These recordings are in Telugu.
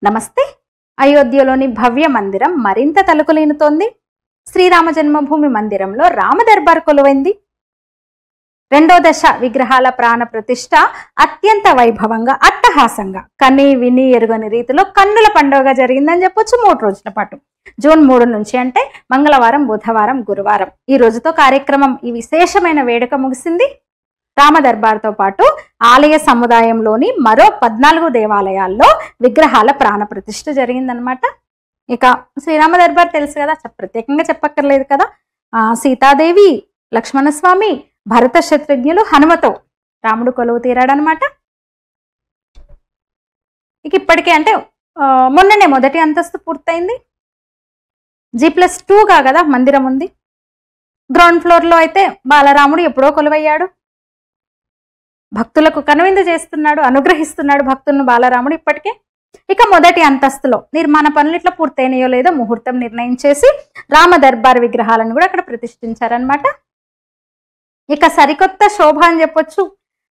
నమస్తే. అయోధ్యలోని భవ్య మందిరం మరింత తలుకులీనుతోంది. శ్రీరామ జన్మభూమి మందిరంలో రామ దర్బార్ కొలువైంది. రెండో దశ విగ్రహాల ప్రాణ ప్రతిష్ఠ అత్యంత వైభవంగా, అట్టహాసంగా, కని విని ఎరుగని రీతిలో కన్నుల పండుగగా జరిగిందని చెప్పొచ్చు. 3 రోజుల పాటు, జూన్ 3 నుంచి అంటే మంగళవారం, బుధవారం, గురువారం ఈ రోజుతో కార్యక్రమం, ఈ విశేషమైన వేడుక ముగిసింది. రామ దర్బార్తో పాటు ఆలయ సముదాయంలోని మరో 14 దేవాలయాల్లో విగ్రహాల ప్రాణ ప్రతిష్ఠ జరిగిందనమాట. ఇక శ్రీరామ దర్బార్ తెలుసు కదా, ప్రత్యేకంగా చెప్పక్కర్లేదు కదా. సీతాదేవి, లక్ష్మణస్వామి, భరత శత్రుఘ్నులు, హనుమతో రాముడు కొలువు తీరాడనమాట. ఇక ఇప్పటికే అంటే మొన్ననే మొదటి అంతస్తు పూర్తయింది. G+2గా కదా మందిరం ఉంది. గ్రౌండ్ ఫ్లోర్లో అయితే బాలరాముడు ఎప్పుడో కొలువయ్యాడు. భక్తులకు కనువిందు చేస్తున్నాడు, అనుగ్రహిస్తున్నాడు భక్తులను బాలరాముడు ఇప్పటికే. ఇక మొదటి అంతస్తులో నిర్మాణ పనులు ఇట్లా పూర్తయినాయో లేదో ముహూర్తం నిర్ణయించేసి రామ దర్బార్ విగ్రహాలను కూడా అక్కడ ప్రతిష్ఠించారనమాట. ఇక సరికొత్త శోభ అని చెప్పొచ్చు.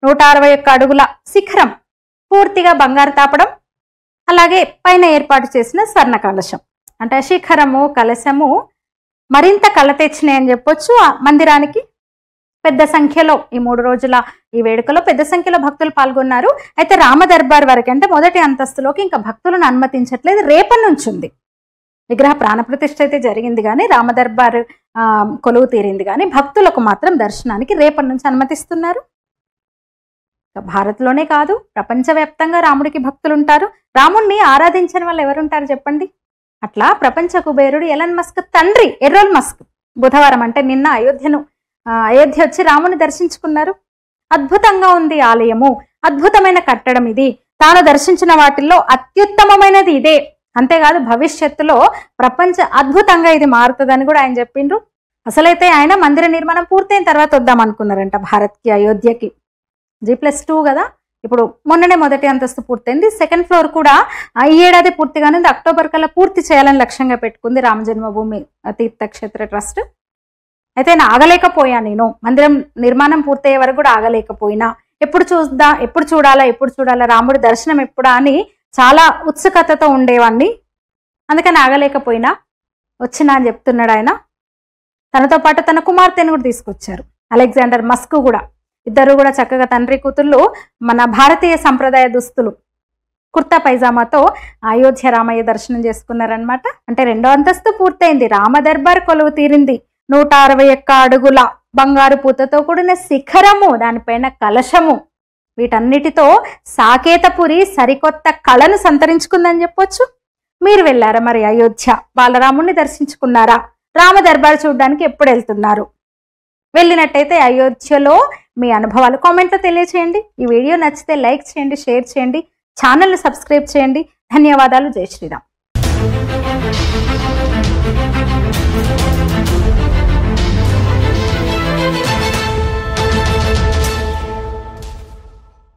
161 అడుగుల శిఖరం, పూర్తిగా బంగారు తాపడం, అలాగే పైన ఏర్పాటు చేసిన స్వర్ణ కలశం. అంటే శిఖరము, కలశము మరింత కళ తెచ్చినాయని చెప్పొచ్చు. ఆ మందిరానికి పెద్ద సంఖ్యలో ఈ 3 రోజుల ఈ వేడుకలో పెద్ద సంఖ్యలో భక్తులు పాల్గొన్నారు. అయితే రామ దర్బార్ వరకు అంటే మొదటి అంతస్తులోకి ఇంకా భక్తులను అనుమతించట్లేదు. రేపటి నుంచి ఉంది. విగ్రహ ప్రాణప్రతిష్ఠ అయితే జరిగింది కానీ రామ దర్బార్ కొలువు తీరింది కానీ భక్తులకు మాత్రం దర్శనానికి రేపటి నుంచి అనుమతిస్తున్నారు. భారత్లోనే కాదు, ప్రపంచవ్యాప్తంగా రాముడికి భక్తులు ఉంటారు. రాముణ్ణి ఆరాధించని వాళ్ళు ఎవరుంటారు చెప్పండి? అట్లా ప్రపంచ కుబేరుడు ఎలన్ మస్క్ తండ్రి ఎర్రోల్ మస్క్ బుధవారం అంటే నిన్న అయోధ్య వచ్చి రాముని దర్శించుకున్నారు. అద్భుతంగా ఉంది ఆలయము, అద్భుతమైన కట్టడం ఇది, తాను దర్శించిన వాటిల్లో అత్యుత్తమమైనది ఇదే, అంతేకాదు భవిష్యత్తులో ప్రపంచ అద్భుతంగా ఇది మారుతుందని కూడా ఆయన చెప్పిండ్రు. అసలైతే ఆయన మందిర నిర్మాణం పూర్తయిన తర్వాత వద్దాం అనుకున్నారంట భారత్కి, అయోధ్యకి. G+2 కదా, ఇప్పుడు మొన్ననే మొదటి అంతస్తు పూర్తయింది. సెకండ్ ఫ్లోర్ కూడా ఈ ఏడాది పూర్తిగానే అక్టోబర్ కల్లా పూర్తి చేయాలని లక్ష్యంగా పెట్టుకుంది రామ జన్మభూమి తీర్థక్షేత్ర ట్రస్ట్. అయితే నేను ఆగలేకపోయా, నేను మందిరం నిర్మాణం పూర్తయ్యే వరకు కూడా ఆగలేకపోయినా, ఎప్పుడు చూడాలా రాముడి దర్శనం ఎప్పుడా అని చాలా ఉత్సుకతతో ఉండేవాడిని. అందుకని ఆగలేకపోయినా, వచ్చినా అని చెప్తున్నాడు ఆయన. తనతో పాటు తన కుమార్తెను కూడా తీసుకొచ్చారు, అలెగ్జాండర్ మస్క్ కూడా. ఇద్దరు కూడా చక్కగా తండ్రి కూతుళ్ళు మన భారతీయ సంప్రదాయ దుస్తులు కుర్తా పైజామాతో అయోధ్య రామయ్య దర్శనం చేసుకున్నారనమాట. అంటే రెండో అంతస్తు పూర్తయింది, రామ దర్బార్ కొలువు తీరింది. 161 అడుగుల బంగారు పూతతో కూడిన శిఖరము, దానిపైన కలశము, వీటన్నిటితో సాకేతపురి సరికొత్త కళను సంతరించుకుందని చెప్పొచ్చు. మీరు వెళ్ళారా మరి అయోధ్య? బాలరాముణ్ణి దర్శించుకున్నారా? రామ దర్బార్ చూడడానికి ఎప్పుడు వెళ్తున్నారు? వెళ్ళినట్టయితే అయోధ్యలో మీ అనుభవాలు కామెంట్లో తెలియచేయండి. ఈ వీడియో నచ్చితే లైక్ చేయండి, షేర్ చేయండి, ఛానల్ని సబ్స్క్రైబ్ చేయండి. ధన్యవాదాలు. జై శ్రీరామ్.